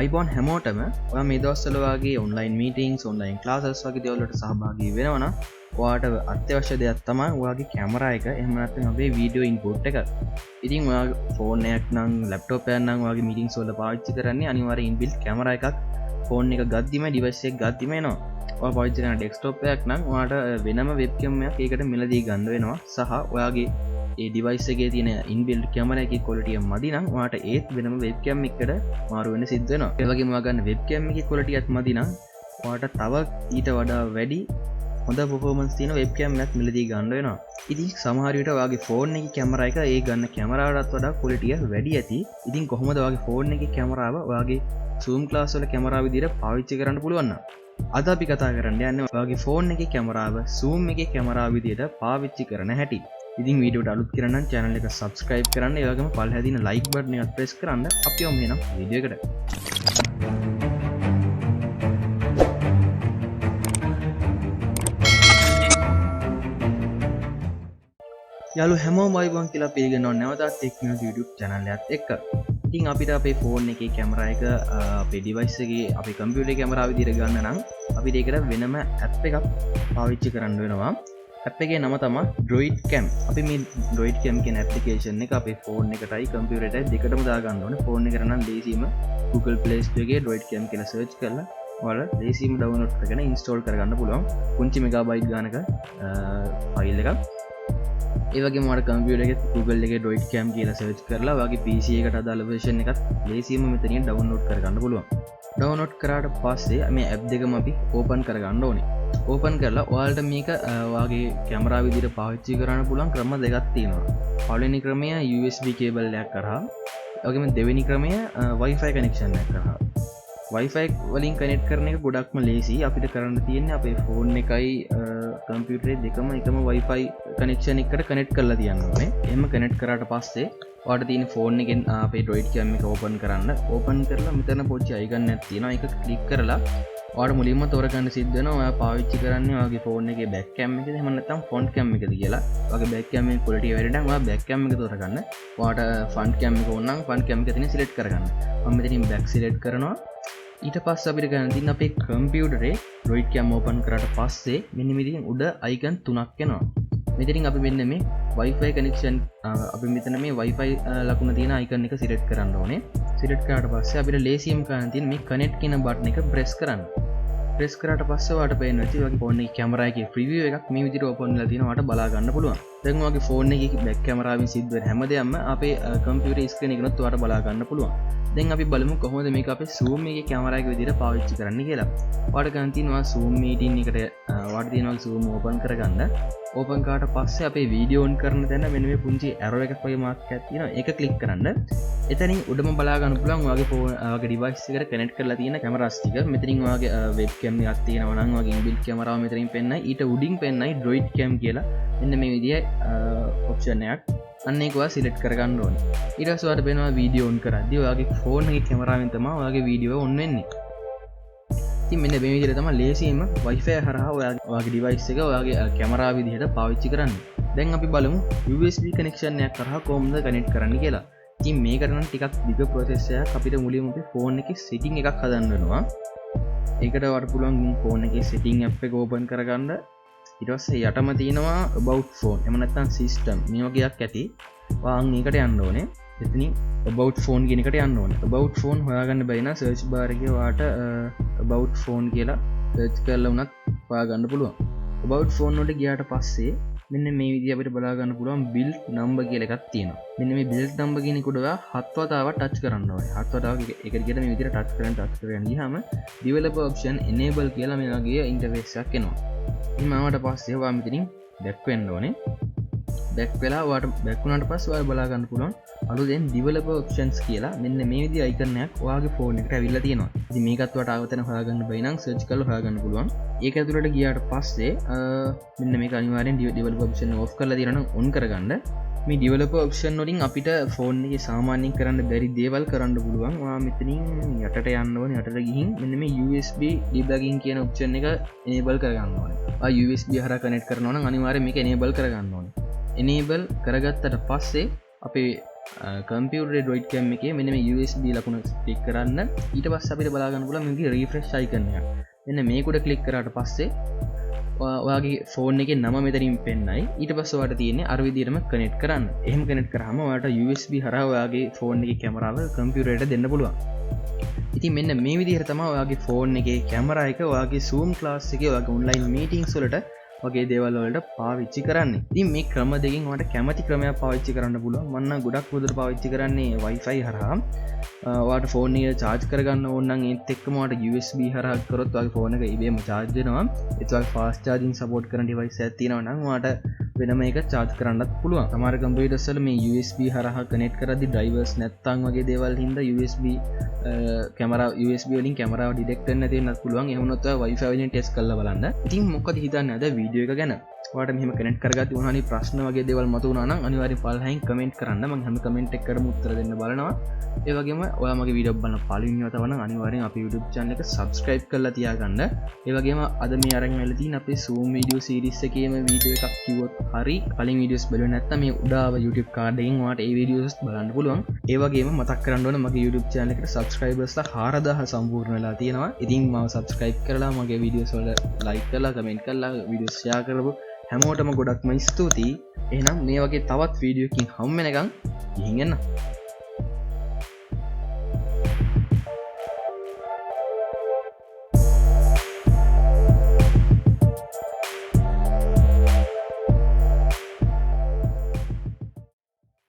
iPhone හැමෝටම ඔයා මේ දවස්වල වගේ online meetings, online classes වගේ දේවල් වලට සහභාගී වෙනවා නම් ඔයාට අත්‍යවශ්‍ය දෙයක් තමයි ඔයාගේ කැමරා එක. එහෙම නැත්නම් අපේ වීඩියෝ ඉන්පුට් එක. ඉතින් ඔයාගේ ෆෝන් එකක් නම් ලැප්ටොප් එකක් නම් ඔයාගේ meetings වල පාවිච්චි කරන්නේ අනිවාර්යෙන් inbuilt කැමරා එකක් ෆෝන් එක ගද්දිම device එක ගද්දිම එනවා. ඔයා පාවිච්චි කරන desktop එකක් නම් ඔයාට වෙනම webcam එකක් ඒකට මිලදී ගන්න වෙනවා. සහ ඔයාගේ ඒ device එකේ තියෙන inbuilt camera එකේ quality එක මදි නම් ඔයාට ඒත් වෙනම webcam එකකට මාරු වෙන්න සිද්ධ වෙනවා. ඒ වගේම ඔයා ගන්න webcam එකේ quality එකක් මදි නම් ඔයාට තව ඊට වඩා වැඩි හොඳ performance තියෙන webcam එකක් මිලදී ගන්න වෙනවා. ඉතින් සමහර විට ඔයාගේ phone එකේ camera එක ඒ ගන්න කැමරාවටත් වඩා quality එක වැඩි ඇති. ඉතින් කොහොමද ඔයාගේ phone එකේ කැමරාව ඔයාගේ zoom class වල කැමරාව විදිහට පාවිච්චි කරන්න පුළුවන් නම් අද අපි කතා කරන්න යන්නේ ඔයාගේ phone එකේ කැමරාව zoom එකේ කැමරාව විදිහට පාවිච්චි කරන හැටි. ඉතින් වීඩියෝට අලුත් කරන්න නම් channel එක subscribe කරන්න. ඒ වගේම පල්ලෙහා තියෙන like button එක press කරන්න. අපි යමු එහෙනම් වීඩියෝ එකට. යාළුවෝ හැමෝම වයිබන් කියලා පිළිගන්නවා නැවතත් එක්නෙත් YouTube channel එකත් එක්ක. ඉතින් අපිට අපේ phone එකේ කැමරා එක අපේ device එකේ අපේ computer එකේ කැමරාව විදිහට ගන්න නම් අපිට ඒකට වෙනම app එකක් පාවිච්චි කරන්න වෙනවා. app එකේ නම තමයි Droidcam. අපි මේ Droidcam කියන application එක අපේ phone එකටයි computer එකටයි දෙකටම දාගන්න ඕනේ. phone එකට නම් ලේසියෙම Google Play Store එකේ Droidcam කියලා search කරලා ඔයාලා ලේසියෙම download කරගෙන install කරගන්න පුළුවන්. පුංචි megabyte ගානක file එකක්. ඒ වගේම ඔයාලා computer එකේ Google එකේ Droidcam කියලා search කරලා ඔයාගේ PC එකට අදාළ version එකත් ලේසියෙම මෙතනින් download කරගන්න පුළුවන්. download කරාට පස්සේ මේ app දෙකම අපි open කරගන්න ඕනේ. ඕපන් කරලා ඔයාලට මේක ඔයාගේ කැමරා විදිහට පාවිච්චි කරන්න පුළුවන් ක්‍රම දෙකක් තියෙනවා. පළවෙනි ක්‍රමය USB cable එකක් කරා. ඒ වගේම දෙවෙනි ක්‍රමය Wi-Fi connection එකක් කරා. Wi-Fi වලින් කනෙක්ට් කරන එක ගොඩක්ම ලේසි. අපිට කරන්න තියෙන්නේ අපේ ෆෝන් එකයි කම්පියුටර් දෙකම එකම Wi-Fi connection එකකට කනෙක්ට් කරලා තියන්න ඕනේ. එහෙම කනෙක්ට් කරාට පස්සේ ඔයාලට තියෙන ෆෝන් එකෙන් අපේ Droidcam එක ඕපන් කරන්න. ඕපන් කරලා මෙතන පොඩි icon එකක් තියෙනවා. ඒක ක්ලික් කරලා ඔයාලට මුලින්ම තෝරගන්න සිද්ධ වෙනවා ඔයා පාවිච්චි කරන්නේ ඔයාගේ ෆෝන් එකේ back cam එකද එහෙම නැත්නම් front cam එකද කියලා. ඔයාගේ back cam එකේ quality වැඩි නම් ඔයා back cam එක තෝරගන්න. ඔයාට front cam එක ඕන නම් front cam එක තියෙන select කරගන්න. මම මෙතනින් back select කරනවා. ඊට පස්සේ අපිට ගන්න තියෙන අපේ කම්පියුටරේ Droidcam open කරාට පස්සේ මෙන්න මෙතනින් උඩ icon තුනක් එනවා. මෙතනින් අපි මෙන්න මේ Wi-Fi connection අපි මෙතන මේ Wi-Fi ලකුණ තියෙන icon එක select කරන්න ඕනේ. select කරාට පස්සේ අපිට ලේසියෙන් කරන්න තියෙන මේ connect කියන button එක press කරන්න. press කරාට පස්සේ ඔයාලට පේන්න ඇති ඔයාගේ phone එකේ කැමරා එකේ preview එකක් මේ විදිහට open වෙලා තියෙනවා. ඔයාලට බලා ගන්න පුළුවන්. දැන් ඔයාගේ phone එකේ back camera වෙන් සිද්ධ වෙන හැමදේම අපේ computer screen එකනොත් ඔයාලට බලා ගන්න පුළුවන්. දැන් අපි බලමු කොහොමද මේක අපේ zoom එකේ කැමරා එක විදිහට පාවිච්චි කරන්න කියලා. ඔයාලට ගන්න තියෙනවා zoom meeting එකට ඔයාලට තියෙනවා zoom open කරගන්න. open කරාට පස්සේ අපේ video on කරන තැන මෙන්න මේ පුංචි arrow එකක් වගේ mark එකක් තියෙනවා. ඒක click කරන්න. එතනින් උඩම බලා ගන්න පුළුවන් ඔයාගේ phone ඔයාගේ device එකට connect කරලා තියෙන cameras ටික. මෙතනින් ඔයාගේ webcam එකක් තියෙනවා නම් ඔයාගේ inbuilt camera මෙතනින් පෙන්නයි. ඊට උඩින් පෙන්නයි Droidcam කියලා. මෙන්න මේ විදිහේ option එකක්. අන්න ඒක ඔයා select කරගන්න ඕනේ. ඊට පස්සේ ඔයාලට වෙනවා video on කරද්දී ඔයාගේ phone එකේ කැමරාවෙන් තමයි ඔයාගේ video on වෙන්නේ. ඉතින් මෙන්න මේ විදිහට තමයි ලේසියෙන්ම Wi-Fi හරහා ඔයාගේ device එක ඔයාගේ කැමරා විදිහට පාවිච්චි කරන්නේ. දැන් අපි බලමු USB connection එකක් කරහා කොහොමද connect කරන්න කියලා. ඉතින් මේකට නම් ටිකක් දිග process එකක්. අපිට මුලින්ම අපේ phone එකේ setting එකක් හදන්න වෙනවා. ඒකට ඔයාලට පුළුවන් phone එකේ setting app එක open කරගන්න. ඊට පස්සේ යටම තියෙනවා about phone එහෙම නැත්නම් system මේ වගේ එකක් ඇති. ඔයාන් මේකට යන්න ඕනේ. එතනින් about phone කියන එකට යන්න ඕනේ. about phone හොයාගන්න බැරි නම් search bar එකේ ඔයාට about phone කියලා search කරලා වුණත් හොයාගන්න පුළුවන්. about phone වලට ගියාට පස්සේ මෙන්න මේ විදිහ අපිට බලා ගන්න පුළුවන් build number කියලා එකක් තියෙනවා. මෙන්න මේ build number කියන එක උඩ ඔයා 7 වතාවක් touch කරන්න ඕනේ. 7 වතාවක් එක දිගට මේ විදිහට touch කරගෙන ගියාම developer option enable කියලා මේ වගේ interface එකක් එනවා. ඉතින් ආවට පස්සේ ඔයා මෙතනින් back වෙන්න ඕනේ. back වෙලා ඔයාට back වුණාට පස්සේ ඔයාලා බලා ගන්න පුළුවන් අලුතෙන් developer options කියලා මෙන්න මේ විදිහේ icon එකක් ඔයාගේ phone එකට ඇවිල්ලා තියෙනවා. ඉතින් මේකත් ඔයාට ආවතන හොයාගන්න බැයි නම් search කරලා හොයාගන්න පුළුවන්. ඒක ඇතුළට ගියාට පස්සේ මෙන්න මේක අනිවාර්යෙන් developer option off කරලා තියෙනවා නම් on කරගන්න. මේ developer option වලින් අපිට phone එකේ සාමාන්‍යයෙන් කරන්න බැරි දේවල් කරන්න පුළුවන්. ඔයා මෙතනින් යටට යන්න ඕනේ. යටට ගිහින් මෙන්න මේ USB debugging කියන option එක enable කරගන්න ඕනේ. USB හරහා connect කරනවා නම් අනිවාර්යෙන් මේක enable කරගන්න ඕනේ. enable කරගත්තට පස්සේ අපේ කම්පියුටරේ Droidcam එකේ මෙන්න මේ USB ලකුණ ක්ලික් කරන්න. ඊට පස්සේ අපිට බලා ගන්න පුළුවන් මේකේ refresh icon එක. මෙන්න මේක උඩ ක්ලික් කරාට පස්සේ ඔයාගේ ෆෝන් එකේ නම මෙතනින් පෙන්නයි. ඊට පස්සේ ඔයාලට තියෙන්නේ අර විදිහටම කනෙක්ට් කරන්න. එහෙම කනෙක්ට් කරාම ඔයාලට USB හරහා ඔයාගේ ෆෝන් එකේ කැමරාව කම්පියුටරේට දෙන්න පුළුවන්. ඉතින් මෙන්න මේ විදිහට තමයි ඔයාගේ ෆෝන් එකේ කැමරා එක ඔයාගේ Zoom class එකේ ඔයාගේ online meetings වලට වගේ දේවල් වලට පාවිච්චි කරන්නේ. ඉතින් මේ ක්‍රම දෙකෙන් ඔයාලට කැමති ක්‍රමයක් පාවිච්චි කරන්න පුළුවන්. මම නම් ගොඩක් හොඳට පාවිච්චි කරන්නේ Wi-Fi හරහා. ඔයාලට ෆෝන් එක charge කරගන්න ඕන නම් ඒත් එක්කම ඔයාලට USB හරහා කරොත් ඔයාගේ ෆෝන් එක ඉබේම charge වෙනවා. ඒත් ඔයාගේ fast charging support කරන device එකක් තියෙනවා නම් ඔයාලට වෙනම එක charge කරන්නත් පුළුවන්. සමහර computers වල මේ USB හරහා connect කරද්දි drivers නැත්තම් වගේ දේවල් හින්දා USB කැමරා USB වලින් කැමරාව ඩිටෙක්ට් වෙන්න නැති වෙන්නත් පුළුවන්. එහෙම වුණොත් ඔයා Wi-Fi වලින් ටෙස්ට් කරලා බලන්න. ඉතින් මොකද හිතන්නේ අද වීඩියෝ එක ගැන? ඔයාලට මෙහෙම කනෙක්ට් කරගatti මොනවාරි ප්‍රශ්න වගේ දේවල් මතුවුණා නම් අනිවාර්යෙන් පළවෙනියෙන් කමෙන්ට් කරන්න. මම හැම කමෙන්ට් එකකටම උත්තර දෙන්න බලනවා. ඒ වගේම ඔයා මගේ වීඩියෝ බලන පළවෙනිව තව නම් අනිවාර්යෙන් අපේ YouTube channel එක subscribe කරලා තියාගන්න. ඒ වගේම අද මේ අරන් ඇවිල්ලා තියෙන අපේ Zoom video series එකේම වීඩියෝ එකක් කිව්වොත් හරි. කලින් වීඩියෝස් බැලුවේ නැත්නම් මේ උඩාව YouTube card එකෙන් ඔයාලට ඒ වීඩියෝස් බලන්න පුළුවන්. ඒ වගේම මතක් කරන්න ඕන මගේ YouTube channel එකට subscribersලා 4000 සම්පූර්ණ වෙලා තියෙනවා. ඉතින් මාව subscribe කරලා මගේ වීඩියෝස් වල like කරලා comment කරලා වීඩියෝස් share කරපු හැමෝටම ගොඩක්ම ස්තුතියි. එහෙනම් මේ වගේ තවත් වීඩියෝ එකකින් හම්බ වෙනකන් ගිහින් එන්න.